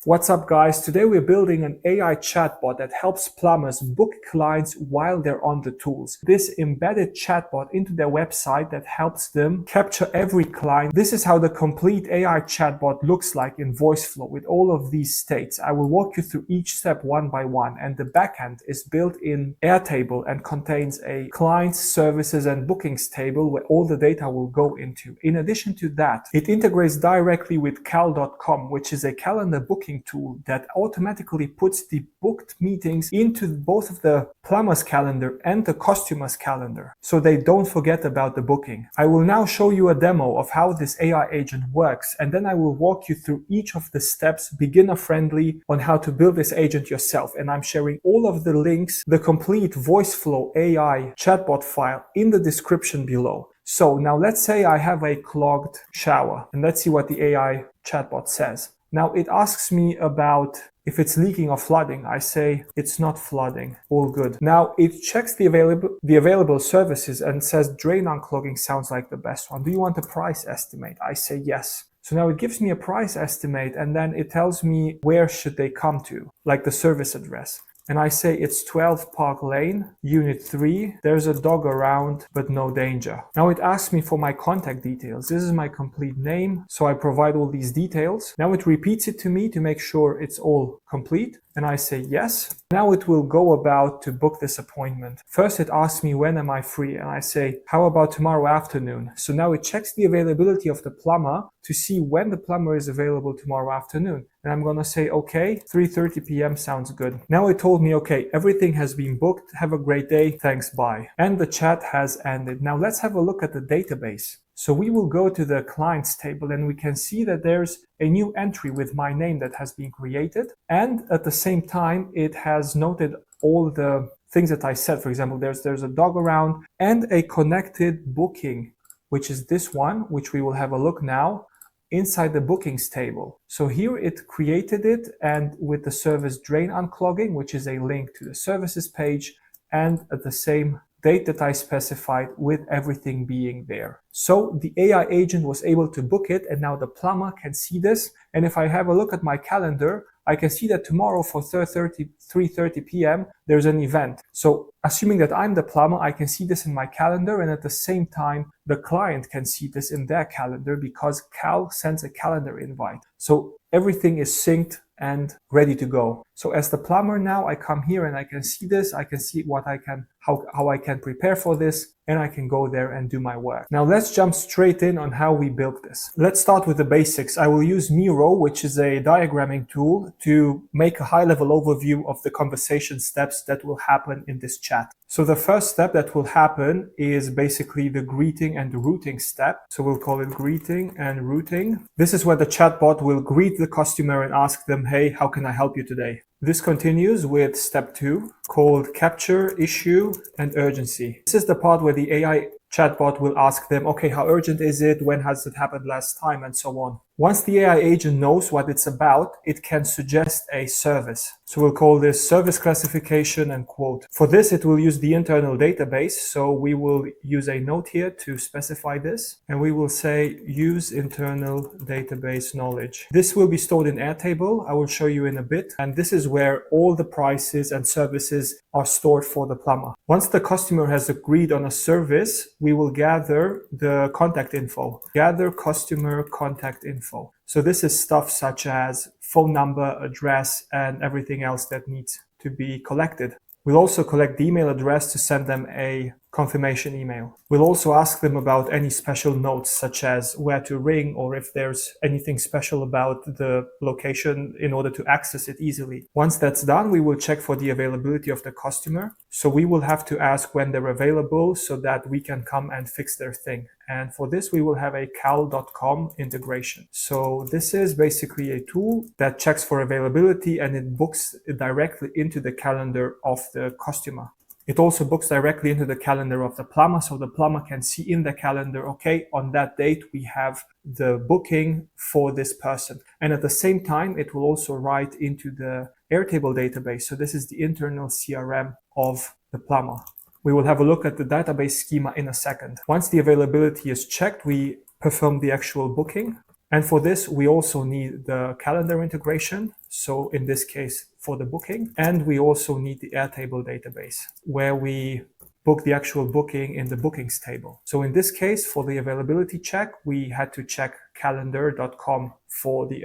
What's up, guys? Today we're building an AI chatbot that helps plumbers book clients while they're on the tools. This embedded chatbot into their website that helps them capture every client. This is how the complete AI chatbot looks like in Voiceflow with all of these states. I will walk you through each step one by one, and the backend is built in Airtable and contains a clients, services, and bookings table where all the data will go into. In addition to that, it integrates directly with cal.com, which is a calendar booking tool that automatically puts the booked meetings into both of the plumber's calendar and the customer's calendar, so they don't forget about the booking. I will now show you a demo of how this AI agent works, and then I will walk you through each of the steps, beginner friendly, on how to build this agent yourself. And I'm sharing all of the links, the complete Voiceflow AI chatbot file in the description below. So now let's say I have a clogged shower, and let's see what the AI chatbot says. Now it asks me about if it's leaking or flooding. I say it's not flooding, all good. Now it checks the available services and says drain unclogging sounds like the best one. Do you want a price estimate? I say yes. So now it gives me a price estimate, and then it tells me where should they come to, like the service address. And I say it's 12 Park Lane, Unit 3. There's a dog around, but no danger. Now it asks me for my contact details. This is my complete name, so I provide all these details. Now it repeats it to me to make sure it's all complete. And I say yes. Now it will go about to book this appointment. First it asks me when am I free, and I say how about tomorrow afternoon. So now it checks the availability of the plumber to see when the plumber is available tomorrow afternoon. And I'm gonna say okay, 3:30 p.m. sounds good. Now it told me okay, everything has been booked, have a great day, thanks, bye. And the chat has ended. Now let's have a look at the database. So we will go to the clients table, and we can see that there's a new entry with my name that has been created. And at the same time, it has noted all the things that I said. For example, there's a dog around and a connected booking, which is this one, which we will have a look now inside the bookings table. So here it created it, and with the service drain unclogging, which is a link to the services page, and at the same date that I specified with everything being there. So the AI agent was able to book it, and now the plumber can see this. And if I have a look at my calendar, I can see that tomorrow for 3:30 p.m. there's an event. So assuming that I'm the plumber, I can see this in my calendar, and at the same time, the client can see this in their calendar because Cal sends a calendar invite. So everything is synced and ready to go. So as the plumber now, I come here and I can see this. I can see what I can, how I can prepare for this, and I can go there and do my work. Now let's jump straight in on how we built this. Let's start with the basics. I will use Miro, which is a diagramming tool, to make a high-level overview of the conversation steps that will happen in this chat. So the first step that will happen is basically the greeting and the routing step. So we'll call it greeting and routing. This is where the chatbot will greet the customer and ask them, hey, how can I help you today? This continues with step 2, called capture, issue, and urgency. This is the part where the AI chatbot will ask them, okay, how urgent is it? When has it happened last time? And so on. Once the AI agent knows what it's about, it can suggest a service. So we'll call this service classification and quote. For this, it will use the internal database. So we will use a note here to specify this, and we will say use internal database knowledge. This will be stored in Airtable. I will show you in a bit. And this is where all the prices and services are stored for the plumber. Once the customer has agreed on a service, we will gather the contact info. Gather customer contact info. So this is stuff such as phone number, address, and everything else that needs to be collected. We'll also collect the email address to send them a confirmation email. We'll also ask them about any special notes, such as where to ring, or if there's anything special about the location in order to access it easily. Once that's done, we will check for the availability of the customer. So we will have to ask when they're available so that we can come and fix their thing. And for this, we will have a cal.com integration. So this is basically a tool that checks for availability, and it books directly into the calendar of the customer. It also books directly into the calendar of the plumber, so the plumber can see in the calendar, okay, on that date we have the booking for this person. And at the same time, it will also write into the Airtable database. So this is the internal CRM of the plumber. We will have a look at the database schema in a second. Once the availability is checked, we perform the actual booking. And for this, we also need the calendar integration. So in this case, for the booking. And we also need the Airtable database where we book the actual booking in the bookings table. So in this case, for the availability check, we had to check calendar.com for the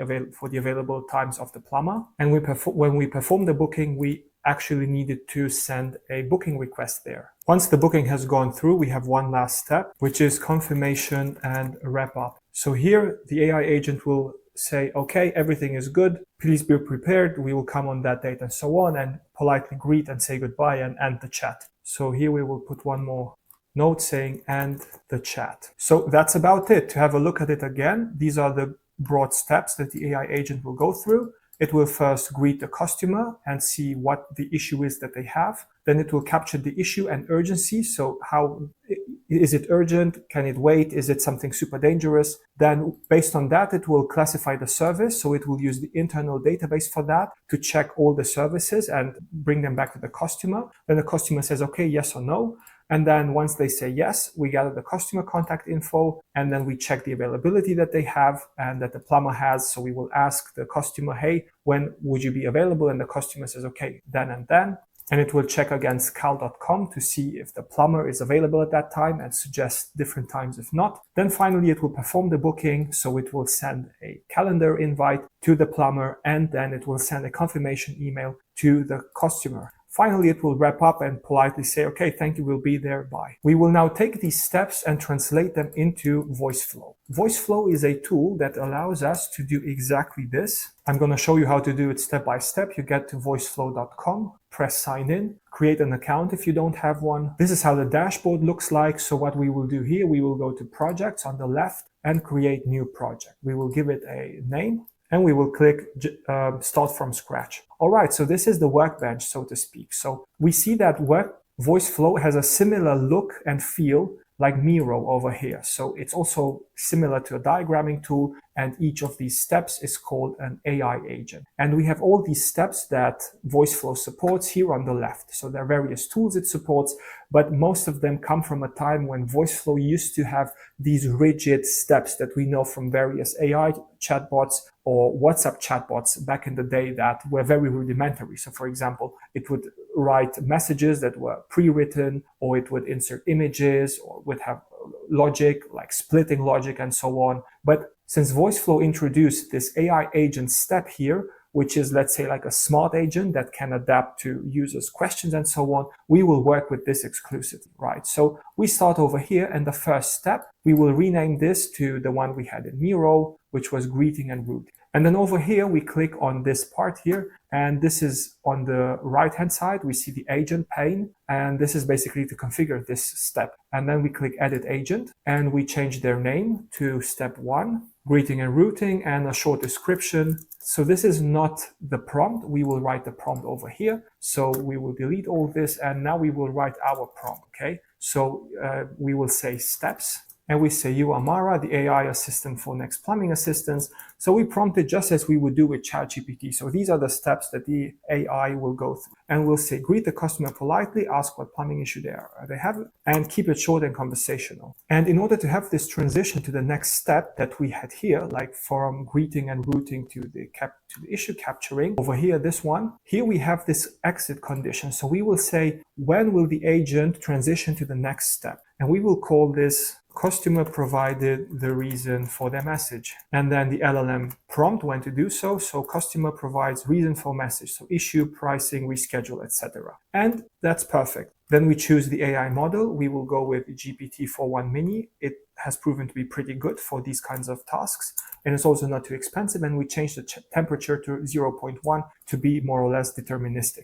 available times of the plumber. And when we perform the booking, we actually needed to send a booking request there. Once the booking has gone through, we have one last step, which is confirmation and wrap up. So here the AI agent will say, okay, everything is good. Please be prepared. We will come on that date and so on, and politely greet and say goodbye and end the chat. So here we will put one more note saying end the chat. So that's about it. To have a look at it again, these are the broad steps that the AI agent will go through. It will first greet the customer and see what the issue is that they have. Then it will capture the issue and urgency. So how is it urgent? Can it wait? Is it something super dangerous? Then based on that, it will classify the service. So it will use the internal database for that to check all the services and bring them back to the customer. Then the customer says, okay, yes or no. And then once they say yes, we gather the customer contact info, and then we check the availability that they have and that the plumber has. So we will ask the customer, hey, when would you be available? And the customer says, okay, then and then. And it will check against cal.com to see if the plumber is available at that time and suggest different times if not. Then finally, it will perform the booking. So it will send a calendar invite to the plumber, and then it will send a confirmation email to the customer. Finally, it will wrap up and politely say, okay, thank you, we'll be there, bye. We will now take these steps and translate them into Voiceflow. Voiceflow is a tool that allows us to do exactly this. I'm going to show you how to do it step by step. You get to voiceflow.com, press sign in, create an account if you don't have one. This is how the dashboard looks like. So what we will do here, we will go to projects on the left and create new project. We will give it a name. And we will click start from scratch. All right, so this is the workbench, so to speak. So we see that Voiceflow has a similar look and feel like Miro over here. So it's also similar to a diagramming tool, and each of these steps is called an AI agent. And we have all these steps that Voiceflow supports here on the left. So there are various tools it supports, but most of them come from a time when Voiceflow used to have these rigid steps that we know from various AI chatbots or WhatsApp chatbots back in the day that were very rudimentary. So for example, it would write messages that were pre-written, or it would insert images, or would have logic, like splitting logic and so on. But since Voiceflow introduced this AI agent step here, which is, let's say, like a smart agent that can adapt to users' questions and so on, we will work with this exclusively, right? So we start over here, and the first step, we will rename this to the one we had in Miro, which was greeting and routing. And then over here, we click on this part here, and this is on the right-hand side. We see the agent pane, and this is basically to configure this step. And then we click edit agent, and we change their name to step 1, greeting and routing, and a short description. So this is not the prompt. We will write the prompt over here. So we will delete all this, and now we will write our prompt, okay? So we will say steps. And we say, you are Mara, the AI assistant for next plumbing assistance. So we prompt it just as we would do with ChatGPT. So these are the steps that the AI will go through. And we'll say, greet the customer politely, ask what plumbing issue they have, and keep it short and conversational. And in order to have this transition to the next step that we had here, like from greeting and routing to the issue capturing, over here, this one, here we have this exit condition. So we will say, when will the agent transition to the next step? And we will call this customer provided the reason for their message. And then the LLM prompt when to do so. So customer provides reason for message. So issue, pricing, reschedule, etc. And that's perfect. Then we choose the AI model. We will go with GPT-4.1 mini. It has proven to be pretty good for these kinds of tasks. And it's also not too expensive. And we change the temperature to 0.1 to be more or less deterministic.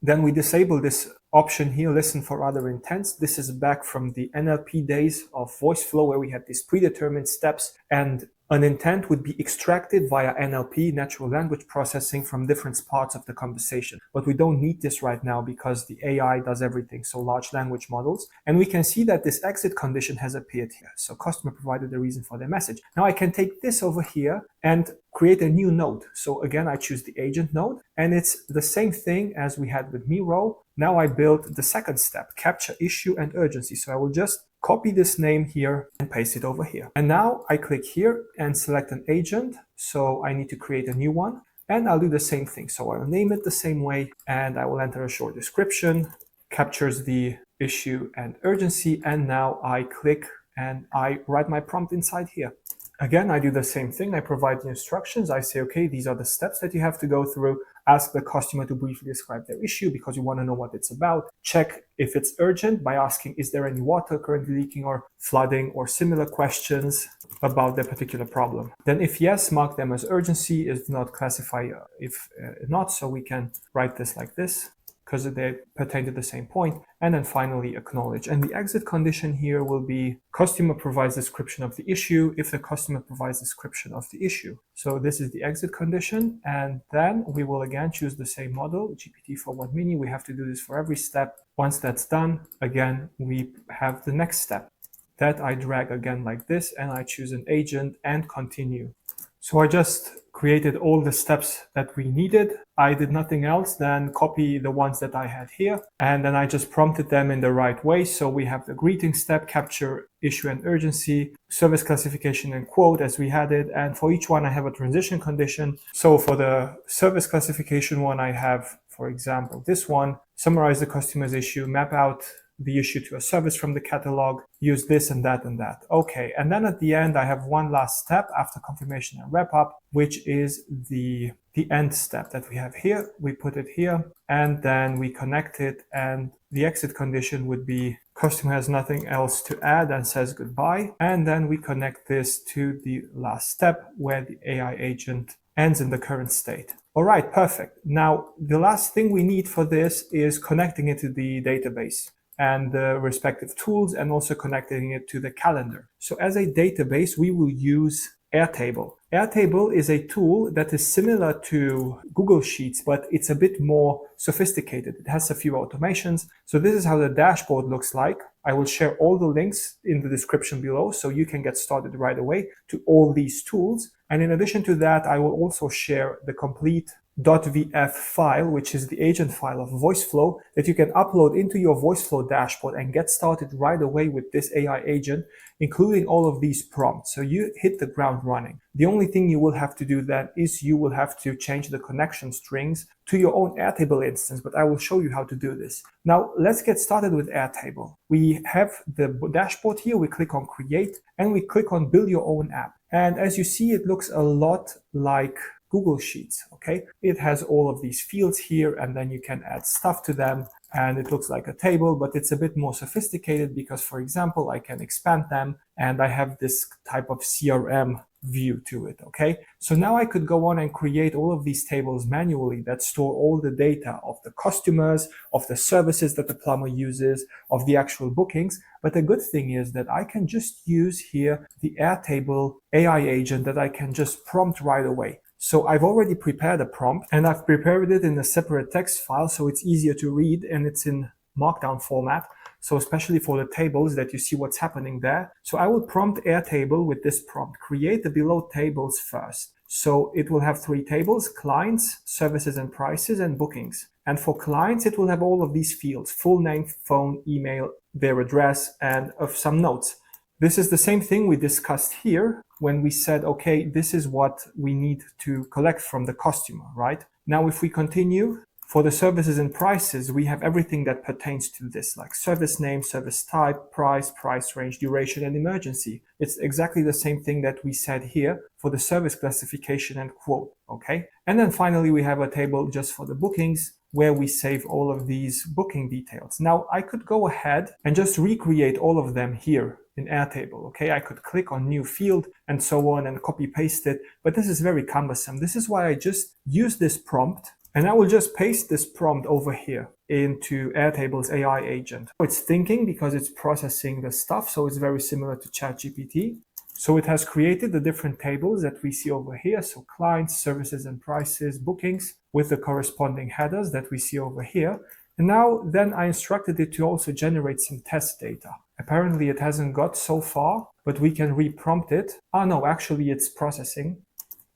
Then we disable this option here, listen for other intents. This is back from the NLP days of Voiceflow, where we had these predetermined steps, and an intent would be extracted via NLP, natural language processing, from different parts of the conversation. But we don't need this right now because the AI does everything, so large language models. And we can see that this exit condition has appeared here. So customer provided the reason for their message. Now I can take this over here and create a new node. So again, I choose the agent node, and it's the same thing as we had with Miro. Now I built the second step, capture issue and urgency. So I will just copy this name here and paste it over here. And now I click here and select an agent. So I need to create a new one. And I'll do the same thing. So I'll name it the same way, and I will enter a short description, captures the issue and urgency, and now I click and I write my prompt inside here. Again, I do the same thing. I provide the instructions. I say, okay, these are the steps that you have to go through. Ask the customer to briefly describe their issue because you want to know what it's about. Check if it's urgent by asking, is there any water currently leaking or flooding, or similar questions about their particular problem. Then if yes, mark them as urgency. If not, classify if not. So we can write this like this, because they pertain to the same point. And then finally acknowledge. And the exit condition here will be customer provides description of the issue if the customer provides description of the issue. So this is the exit condition. And then we will again choose the same model, GPT-4.1 mini. We have to do this for every step. Once that's done, again, we have the next step that I drag again like this, and I choose an agent and continue. So I just created all the steps that we needed. I did nothing else than copy the ones that I had here, and then I just prompted them in the right way. So we have the greeting step, capture issue and urgency, service classification and quote as we had it. And for each one, I have a transition condition. So for the service classification one, I have, for example, this one, summarize the customer's issue, map out the issue to a service from the catalog, use this and that and that. Okay, and then at the end, I have one last step after confirmation and wrap up, which is the end step that we have here. We put it here, and then we connect it, and the exit condition would be customer has nothing else to add and says goodbye. And then we connect this to the last step where the AI agent ends in the current state. All right, perfect. Now, the last thing we need for this is connecting it to the database and the respective tools, and also connecting it to the calendar. So as a database, we will use Airtable. Airtable is a tool that is similar to Google Sheets, but it's a bit more sophisticated. It has a few automations. So this is how the dashboard looks like. I will share all the links in the description below so you can get started right away to all these tools. And in addition to that, I will also share the complete .vf file, which is the agent file of Voiceflow, that you can upload into your Voiceflow dashboard and get started right away with this AI agent, including all of these prompts. So you hit the ground running. The only thing you will have to do then is you will have to change the connection strings to your own Airtable instance, but I will show you how to do this. Now let's get started with Airtable. We have the dashboard here. We click on create and we click on build your own app. And as you see, it looks a lot like Google Sheets, okay? It has all of these fields here, and then you can add stuff to them, and it looks like a table, but it's a bit more sophisticated because, for example, I can expand them, and I have this type of CRM view to it, okay? So now I could go on and create all of these tables manually that store all the data of the customers, of the services that the plumber uses, of the actual bookings. But the good thing is that I can just use here the Airtable AI agent that I can just prompt right away. So I've already prepared a prompt, and I've prepared it in a separate text file so it's easier to read, and it's in Markdown format. So especially for the tables that you see what's happening there. So I will prompt Airtable with this prompt, create the below tables first. So it will have three tables: clients, services and prices, and bookings. And for clients, it will have all of these fields: full name, phone, email, their address, and of some notes. This is the same thing we discussed here when we said, okay, this is what we need to collect from the customer, right? Now, if we continue, for the services and prices, we have everything that pertains to this, like service name, service type, price, price range, duration, and emergency. It's exactly the same thing that we said here for the service classification and quote, okay? And then finally, we have a table just for the bookings, where we save all of these booking details. Now, I could go ahead and just recreate all of them here in Airtable, okay? I could click on new field and so on and copy paste it, but this is very cumbersome. This is why I just use this prompt, and I will just paste this prompt over here into Airtable's AI agent. It's thinking because it's processing the stuff, so it's very similar to ChatGPT. So it has created the different tables that we see over here. So clients, services and prices, bookings, with the corresponding headers that we see over here. And now then I instructed it to also generate some test data. Apparently it hasn't got so far, but we can reprompt it. Oh no, actually it's processing.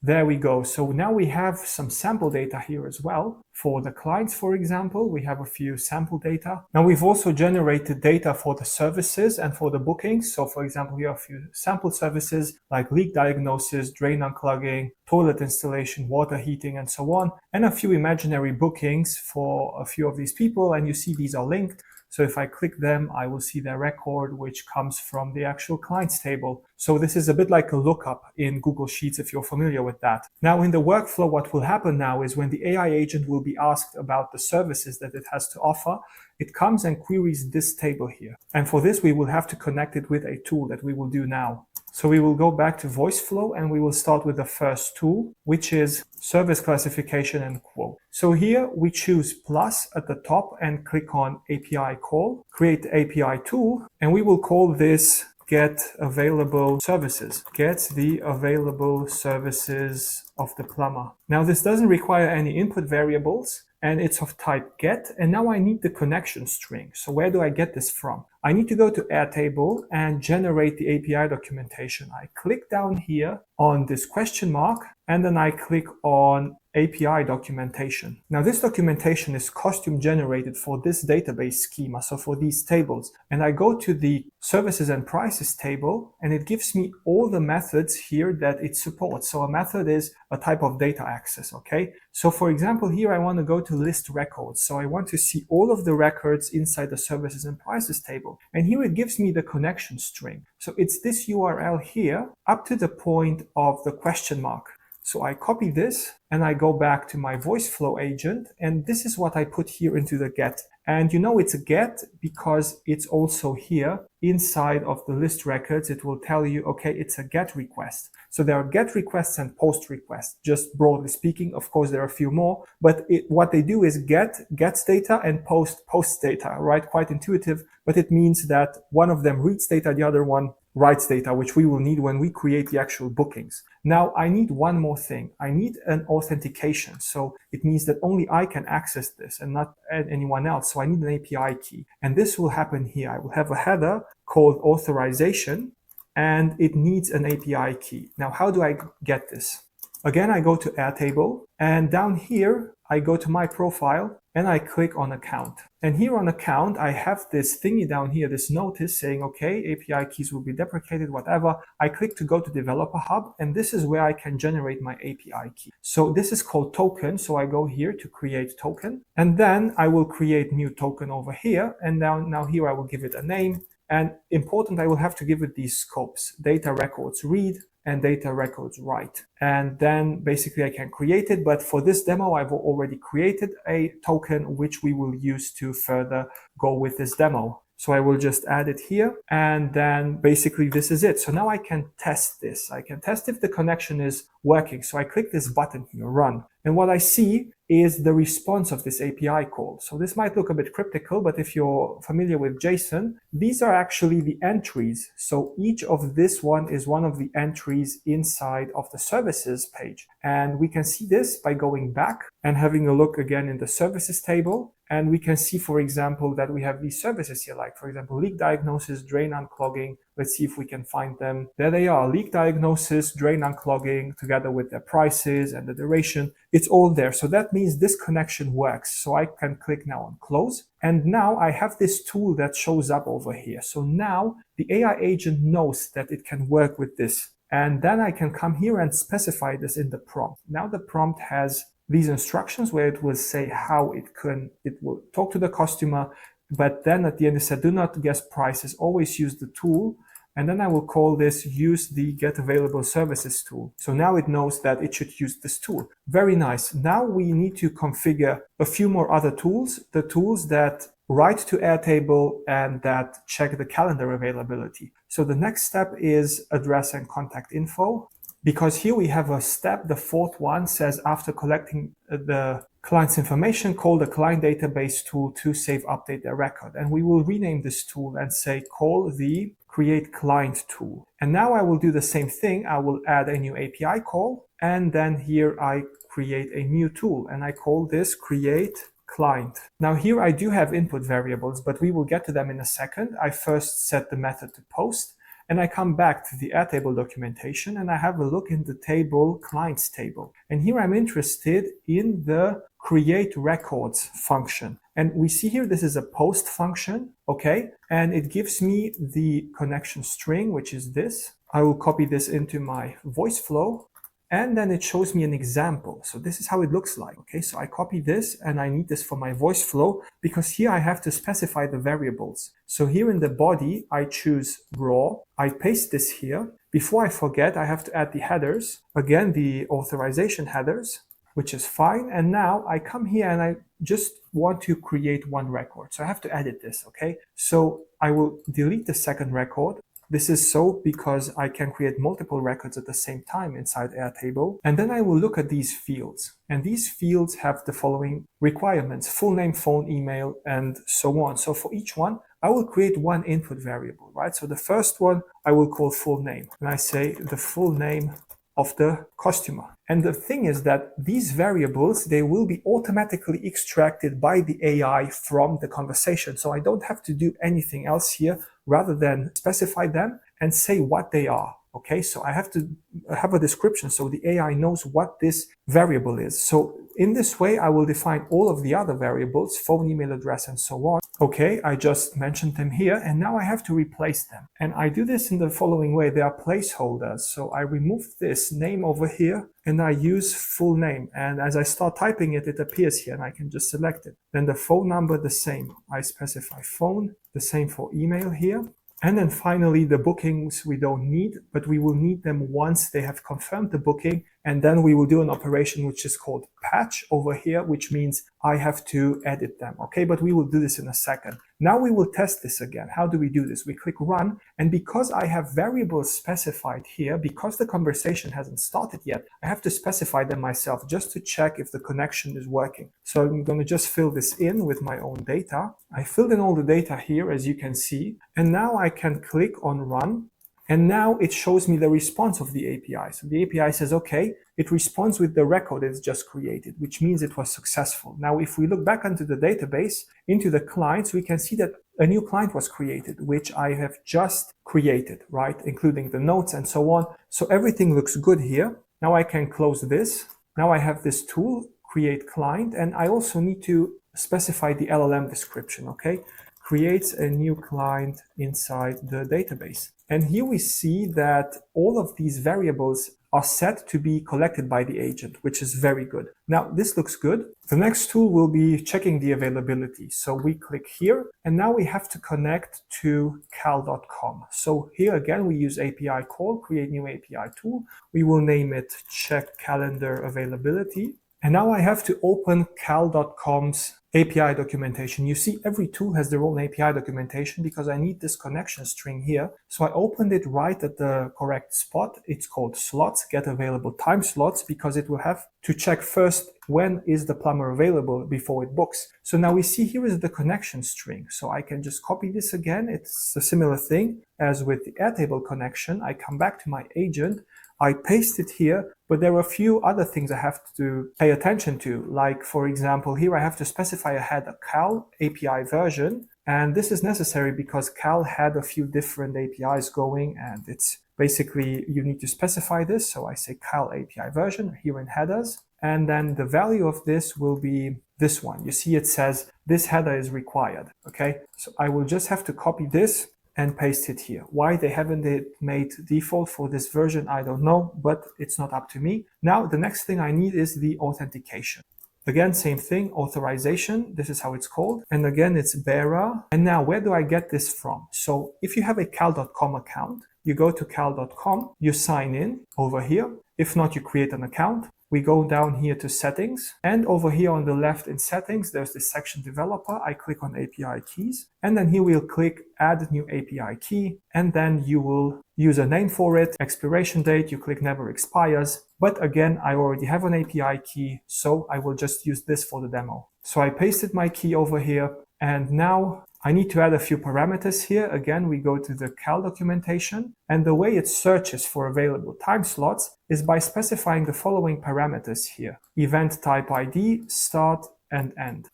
There we go. So now we have some sample data here as well. For the clients, for example, we have a few sample data. Now we've also generated data for the services and for the bookings. So for example, here are a few sample services like leak diagnosis, drain unclogging, toilet installation, water heating, and so on, and a few imaginary bookings for a few of these people. And you see these are linked. So if I click them, I will see their record, which comes from the actual clients table. So this is a bit like a lookup in Google Sheets, if you're familiar with that. Now in the workflow, what will happen now is when the AI agent will be asked about the services that it has to offer, it comes and queries this table here. And for this, we will have to connect it with a tool that we will do now. So we will go back to Voiceflow and we will start with the first tool, which is service classification and quote. So here we choose plus at the top and click on API call, create API tool, and we will call this get available services. Get the available services of the plumber. Now this doesn't require any input variables and it's of type get. And now I need the connection string. So where do I get this from? I need to go to Airtable and generate the API documentation. I click down here on this question mark and then I click on API documentation. Now this documentation is custom generated for this database schema, so for these tables. And I go to the services and prices table and it gives me all the methods here that it supports. So a method is a type of data access, okay? So for example, here I want to go to list records. So I want to see all of the records inside the services and prices table. And here it gives me the connection string. So it's this URL here up to the point of the question mark. So I copy this and I go back to my Voiceflow agent and this is what I put here into the get. And you know it's a get because it's also here inside of the list records. It will tell you, okay, it's a get request. So there are get requests and post requests, just broadly speaking. Of course, there are a few more, but what they do is gets data and posts data, right? Quite intuitive, but it means that one of them reads data, the other one writes data, which we will need when we create the actual bookings. Now, I need one more thing. I need an authentication. So it means that only I can access this and not anyone else. So I need an API key. And this will happen here. I will have a header called authorization and it needs an API key. Now, how do I get this? Again, I go to Airtable and down here, I go to my profile and I click on account. And here on account, I have this thingy down here, this notice saying, okay, API keys will be deprecated, whatever. I click to go to Developer Hub, and this is where I can generate my API key. So this is called token. So I go here to create token, and then I will create new token over here. And now here I will give it a name. And important, I will have to give it these scopes, data records read and data records write. And then basically I can create it. But for this demo, I've already created a token, which we will use to further go with this demo. So I will just add it here. And then basically this is it. So now I can test this. I can test if the connection is working. So I click this button here, run. And what I see is the response of this API call. So this might look a bit cryptical, but if you're familiar with JSON, these are actually the entries. So each of this one is one of the entries inside of the services page. And we can see this by going back and having a look again in the services table. And we can see, for example, that we have these services here, like, for example, leak diagnosis, drain unclogging. Let's see if we can find them. There they are, leak diagnosis, drain unclogging, together with their prices and the duration. It's all there. So that means this connection works. So I can click now on close. And now I have this tool that shows up over here. So now the AI agent knows that it can work with this. And then I can come here and specify this in the prompt. Now the prompt has these instructions where it will say how it will talk to the customer, but then at the end it said, do not guess prices, always use the tool. And then I will call this use the get available services tool. So now it knows that it should use this tool. Very nice. Now we need to configure a few more other tools, the tools that write to Airtable and that check the calendar availability. So the next step is address and contact info. Because here we have a step, the fourth one says after collecting the client's information, call the client database tool to save update their record. And we will rename this tool and say call the create client tool. And now I will do the same thing. I will add a new API call. And then here I create a new tool and I call this create client. Now here I do have input variables, but we will get to them in a second. I first set the method to post. and I come back to the Airtable documentation and I have a look in the table, clients table. And here I'm interested in the create records function. And we see here, this is a post function, okay? And it gives me the connection string, which is this. I will copy this into my Voiceflow. And then it shows me an example. So this is how it looks like. Okay, so I copy this and I need this for my Voiceflow because here I have to specify the variables. So here in the body, I choose raw. I paste this here. Before I forget, I have to add the headers. Again, the authorization headers, which is fine. And now I come here and I just want to create one record. So I have to edit this, okay? So I will delete the second record. This is so because I can create multiple records at the same time inside Airtable. And then I will look at these fields. And these fields have the following requirements: full name, phone, email, and so on. So for each one, I will create one input variable, right? So the first one I will call full name. And I say the full name of the customer. And the thing is that these variables, they will be automatically extracted by the AI from the conversation. So I don't have to do anything else here rather than specify them and say what they are. Okay, so I have to have a description so the AI knows what this variable is. So in this way, I will define all of the other variables, phone, email address, and so on. Okay, I just mentioned them here, and now I have to replace them. And I do this in the following way. They are placeholders. So I remove this name over here, and I use full name. And as I start typing it, it appears here, and I can just select it. Then the phone number, the same. I specify phone, the same for email here. And then finally, the bookings we don't need, but we will need them once they have confirmed the booking. And then we will do an operation which is called patch over here, which means I have to edit them. Okay, but we will do this in a second. Now we will test this again. How do we do this? We click run. And because I have variables specified here, because the conversation hasn't started yet, I have to specify them myself just to check if the connection is working. So I'm going to just fill this in with my own data. I filled in all the data here, as you can see. And now I can click on run. And now it shows me the response of the API. So the API says, okay, it responds with the record it's just created, which means it was successful. Now, if we look back into the database, into the clients, we can see that a new client was created, which I have just created, right? Including the notes and so on. So everything looks good here. Now I can close this. Now I have this tool, create client, and I also need to specify the LLM description, okay? Creates a new client inside the database. And here we see that all of these variables are set to be collected by the agent, which is very good. Now, this looks good. The next tool will be checking the availability. So we click here, and now we have to connect to cal.com. So here again, we use API call, create new API tool. We will name it check calendar availability. And now I have to open cal.com's API documentation. You see, every tool has their own API documentation because I need this connection string here. So I opened it right at the correct spot. It's called slots, get available time slots, because it will have to check first when is the plumber available before it books. So now we see here is the connection string. So I can just copy this again. It's a similar thing as with the Airtable connection. I come back to my agent. I paste it here, but there are a few other things I have to pay attention to. Like, for example, here I have to specify a header, Cal API version. And this is necessary because Cal had a few different APIs going, and it's basically, you need to specify this. So I say Cal API version here in headers. And then the value of this will be this one. You see, it says this header is required. Okay. So I will just have to copy this and paste it here. Why they haven't made default for this version, I don't know, but it's not up to me. Now, the next thing I need is the authentication. Again, same thing, authorization. This is how it's called. And again, it's bearer. And now, where do I get this from? So if you have a cal.com account, you go to cal.com, you sign in over here. If not, you create an account. We go down here to settings, and over here on the left in settings, there's this section developer. I click on API keys, and then here we'll click add new API key, and then you will use a name for it, expiration date, you click never expires. But again, I already have an API key, so I will just use this for the demo. So I pasted my key over here, and now I need to add a few parameters here. Again, we go to the Cal documentation, and the way it searches for available time slots is by specifying the following parameters here: event type ID, start and end.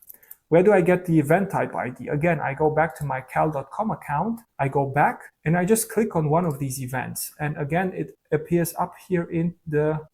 Where do I get the event type ID? Again, I go back to my cal.com account, I go back and I just click on one of these events. And again, it appears up here in the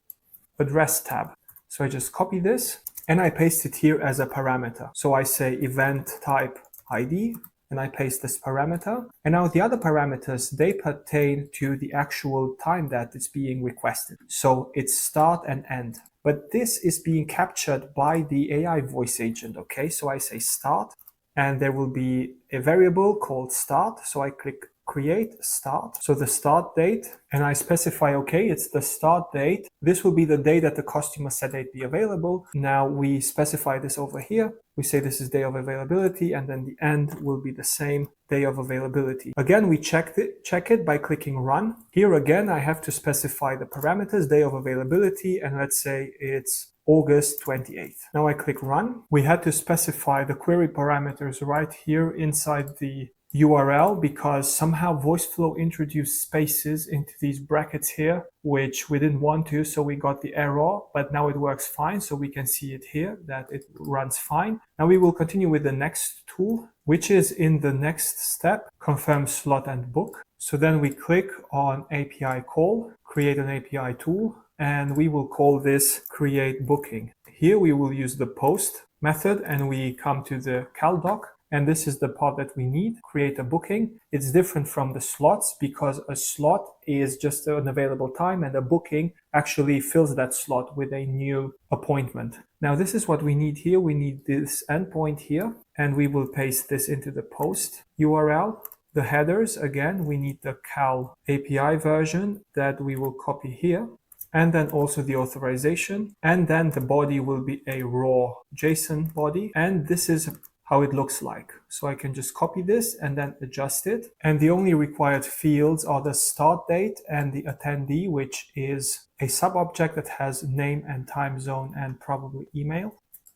address tab. So I just copy this and I paste it here as a parameter. So I say event type ID and I paste this parameter. And now the other parameters, they pertain to the actual time that it's being requested. So it's start and end. But this is being captured by the AI voice agent, okay? So I say start, and there will be a variable called start. So I click create start. So the start date, and I specify, okay, it's the start date. This will be the day that the customer said they'd be available. Now we specify this over here. We say this is day of availability, and then the end will be the same day of availability. Again, we check it by clicking run. Here again, I have to specify the parameters, day of availability, and let's say it's August 28th. Now I click run. We had to specify the query parameters right here inside the URL because somehow Voiceflow introduced spaces into these brackets here, which we didn't want to, so we got the error, but now it works fine, so we can see it here that it runs fine. Now we will continue with the next tool, which is in the next step, confirm slot and book. So then we click on API call, create an API tool, and we will call this create booking. Here we will use the post method and we come to the CalDoc. And this is the part that we need, create a booking. It's different from the slots because a slot is just an available time and a booking actually fills that slot with a new appointment. Now this is what we need here. We need this endpoint here and we will paste this into the post URL. The headers, again, we need the Cal API version that we will copy here. And then also the authorization. And then the body will be a raw JSON body. And this is how it looks like. So I can just copy this and then adjust it. And the only required fields are the start date and the attendee, which is a sub-object that has name and time zone and probably email.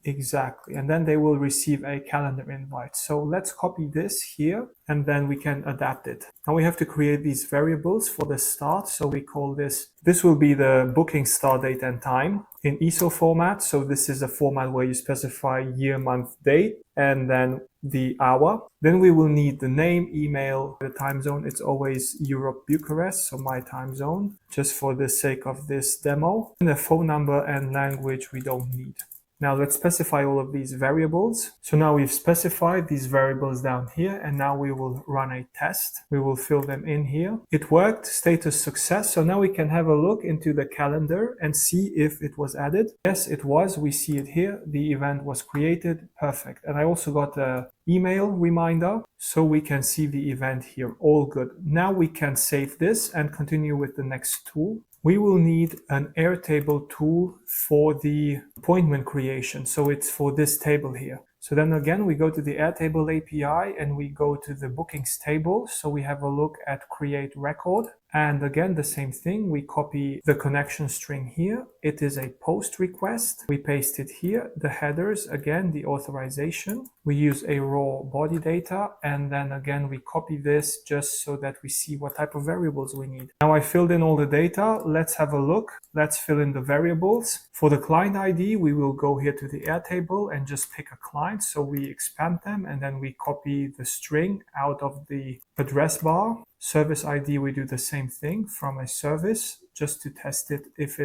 Exactly. And then they will receive a calendar invite. So let's copy this here and then we can adapt it. Now we have to create these variables for the start. So we call this will be the booking start date and time in ISO format. So this is a format where you specify year, month, date, and then the hour. Then we will need the name, email, the time zone. It's always Europe, Bucharest. So my time zone, just for the sake of this demo. And the phone number and language we don't need. Now let's specify all of these variables. So now we've specified these variables down here and now we will run a test. We will fill them in here. It worked, status success. So now we can have a look into the calendar and see if it was added. Yes, it was. We see it here. The event was created. Perfect. And I also got an email reminder so we can see the event here. All good. Now we can save this and continue with the next tool. We will need an Airtable tool for the appointment creation. So it's for this table here. So then again, we go to the Airtable API and we go to the bookings table. So we have a look at create record. And again, the same thing. We copy the connection string here. It is a post request. We paste it here. The headers, again, the authorization. We use a raw body data. And then again, we copy this just so that we see what type of variables we need. Now I filled in all the data. Let's have a look. Let's fill in the variables. For the client ID, we will go here to the Airtable and just pick a client. So we expand them and then we copy the string out of the address bar. Service ID, we do the same thing from a service just to test it if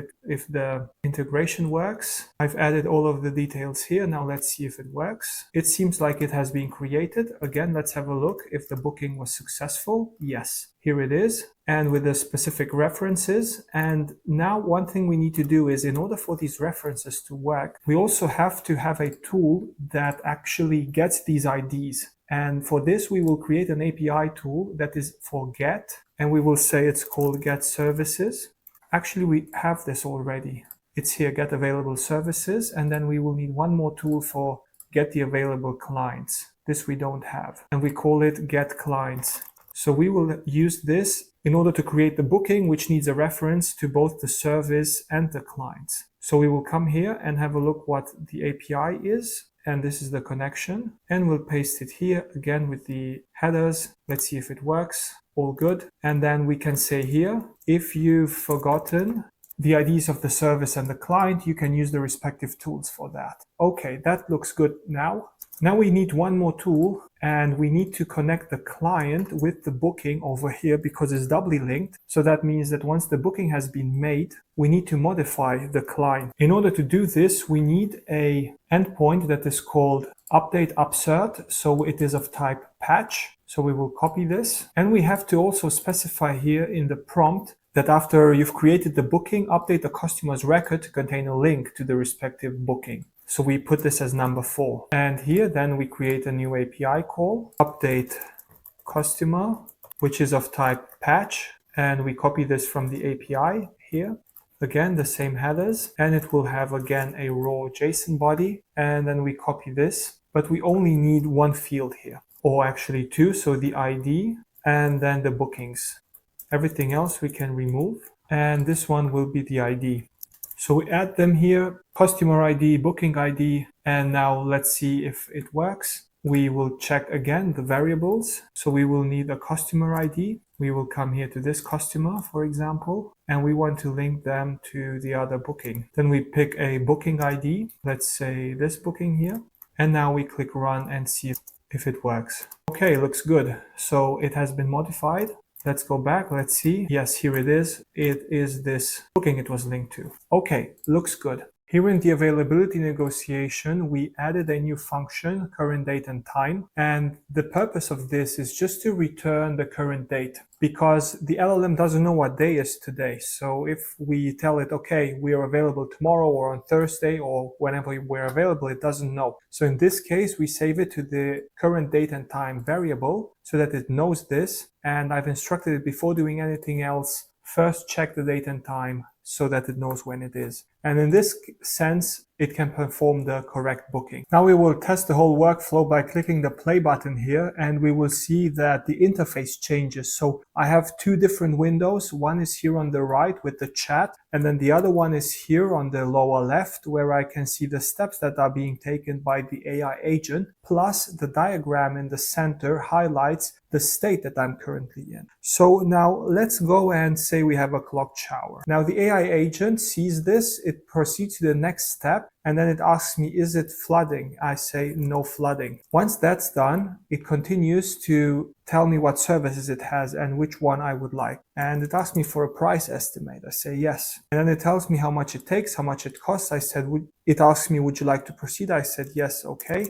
the integration works. I've added all of the details here. Now let's see if it works. It seems like it has been created. Again, let's have a look if the booking was successful. Yes, here it is. And with the specific references. And now one thing we need to do is in order for these references to work, we also have to have a tool that actually gets these IDs. And for this, we will create an API tool that is for get, and we will say it's called get services. Actually, we have this already. It's here, get available services. And then we will need one more tool for get the available clients. This we don't have. And we call it get clients. So we will use this in order to create the booking, which needs a reference to both the service and the clients. So we will come here and have a look what the API is. And this is the connection, and we'll paste it here again with the headers. Let's see if it works. All good. And then we can say here, if you've forgotten the IDs of the service and the client, you can use the respective tools for that. Okay, that looks good now. Now we need one more tool, and we need to connect the client with the booking over here because it's doubly linked. So that means that once the booking has been made, we need to modify the client. In order to do this, we need a endpoint that is called update upsert. So it is of type patch. So we will copy this, and we have to also specify here in the prompt that after you've created the booking, update the customer's record to contain a link to the respective booking. So we put this as number 4. And here then we create a new API call, update customer, which is of type patch. And we copy this from the API here. Again, the same headers, and it will have again a raw JSON body. And then we copy this, but we only need one field here, or actually 2. So the ID and then the bookings. Everything else we can remove. And this one will be the ID. So we add them here, customer ID, booking ID, and now let's see if it works. We will check again the variables. So we will need a customer ID. We will come here to this customer, for example, and we want to link them to the other booking. Then we pick a booking ID, let's say this booking here, and now we click run and see if it works. Okay, looks good. So it has been modified. Let's go back. Let's see. Yes, here it is. It is this booking it was linked to. Okay, looks good. Here in the availability negotiation, we added a new function, current date and time. And the purpose of this is just to return the current date because the LLM doesn't know what day is today. So if we tell it, okay, we are available tomorrow or on Thursday or whenever we're available, it doesn't know. So in this case, we save it to the current date and time variable so that it knows this. And I've instructed it before doing anything else, first check the date and time so that it knows when it is. And in this sense, it can perform the correct booking. Now we will test the whole workflow by clicking the play button here, and we will see that the interface changes. So I have 2 different windows. One is here on the right with the chat, and then the other one is here on the lower left where I can see the steps that are being taken by the AI agent, plus the diagram in the center highlights the state that I'm currently in. So now let's go and say we have a clogged shower. Now the AI agent sees this, it proceeds to the next step, and then it asks me, is it flooding? I say no flooding. Once that's done, it continues to tell me what services it has and which one I would like. And it asks me for a price estimate. I say yes. And then it tells me how much it takes, how much it costs. I said, it asks me, would you like to proceed? I said yes, okay.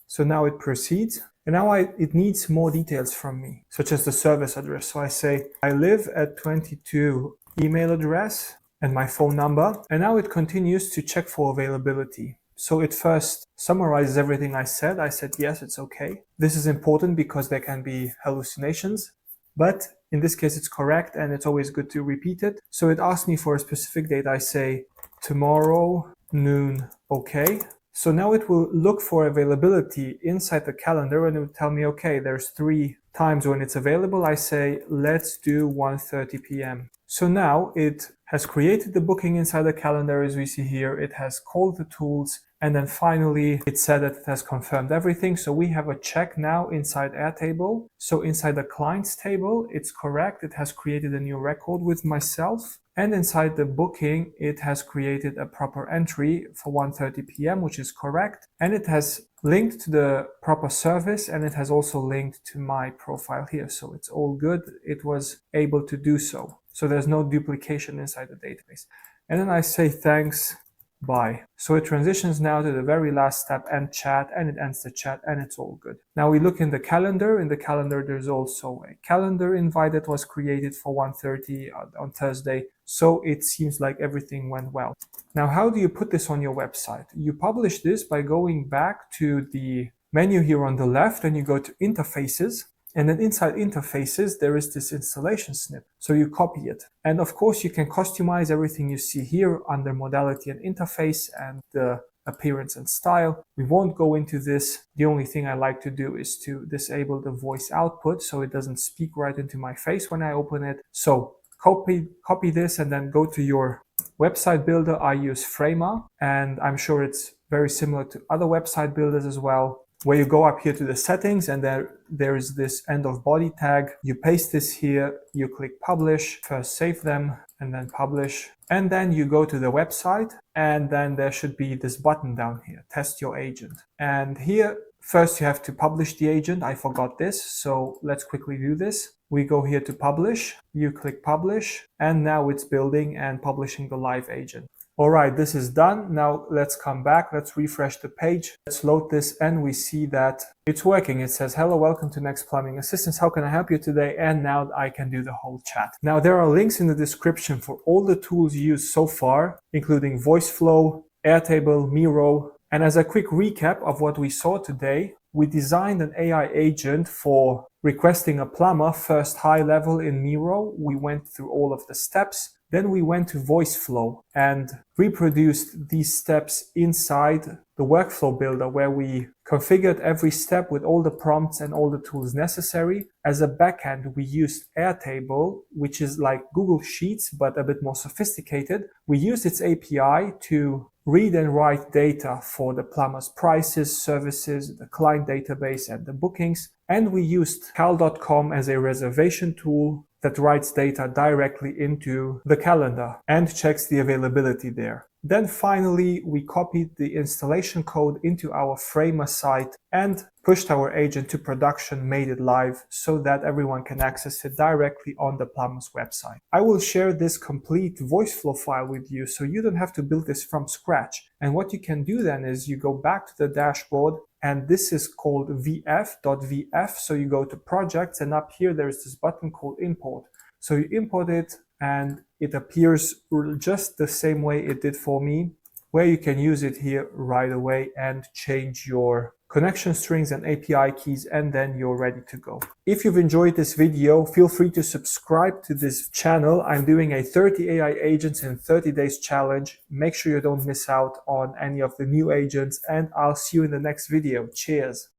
So now it proceeds. And now it needs more details from me, such as the service address. So I say, I live at 22 email address and my phone number. And now it continues to check for availability. So it first summarizes everything I said. I said, yes, it's okay. This is important because there can be hallucinations, but in this case, it's correct. And it's always good to repeat it. So it asks me for a specific date. I say tomorrow noon. Okay. So now it will look for availability inside the calendar and it will tell me, okay, there's 3 times when it's available. I say, let's do 1:30 p.m. So now it has created the booking inside the calendar as we see here. It has called the tools. And then finally, it said that it has confirmed everything. So we have a check now inside Airtable. So inside the clients table, it's correct. It has created a new record with myself. And inside the booking, it has created a proper entry for 1:30 p.m., which is correct. And it has linked to the proper service, and it has also linked to my profile here. So it's all good. It was able to do so. So there's no duplication inside the database. And then I say thanks, bye. So it transitions now to the very last step, end chat, and it ends the chat, and it's all good. Now we look in the calendar. In the calendar, there's also a calendar invite that was created for 1:30 on Thursday. So it seems like everything went well. Now, how do you put this on your website? You publish this by going back to the menu here on the left, and you go to interfaces. And then inside interfaces, there is this installation snip. So you copy it. And of course, you can customize everything you see here under modality and interface and the appearance and style. We won't go into this. The only thing I like to do is to disable the voice output so it doesn't speak right into my face when I open it. So copy this and then go to your website builder. I use Framer, and I'm sure it's very similar to other website builders as well. where you go up here to the settings, and there is this end of body tag. You paste this here, you click publish, first save them and then publish. And then you go to the website, and then there should be this button down here, test your agent. And here, first you have to publish the agent. I forgot this, so let's quickly do this. We go here to publish, you click publish, and now it's building and publishing the live agent. All right, this is done. Now let's come back. Let's refresh the page. Let's load this, and we see that it's working. It says, hello, welcome to Next Plumbing Assistance. How can I help you today? And now I can do the whole chat. Now there are links in the description for all the tools used so far, including Voiceflow, Airtable, Miro. And as a quick recap of what we saw today, we designed an AI agent for requesting a plumber, first high level in Miro. We went through all of the steps. Then we went to Voiceflow and reproduced these steps inside the workflow builder, where we configured every step with all the prompts and all the tools necessary. As a backend, we used Airtable, which is like Google Sheets, but a bit more sophisticated. We used its API to read and write data for the plumber's prices, services, the client database, and the bookings. And we used cal.com as a reservation tool that writes data directly into the calendar and checks the availability there. Then finally, we copied the installation code into our Framer site and pushed our agent to production, made it live so that everyone can access it directly on the plumber's website. I will share this complete Voiceflow file with you so you don't have to build this from scratch. And what you can do then is you go back to the dashboard, and this is called vf.vf. So you go to projects, and up here there is this button called import. So you import it, and it appears just the same way it did for me, where you can use it here right away and change your connection strings and API keys, and then you're ready to go. If you've enjoyed this video, feel free to subscribe to this channel. I'm doing a 30 AI agents in 30 days challenge. Make sure you don't miss out on any of the new agents, and I'll see you in the next video. Cheers.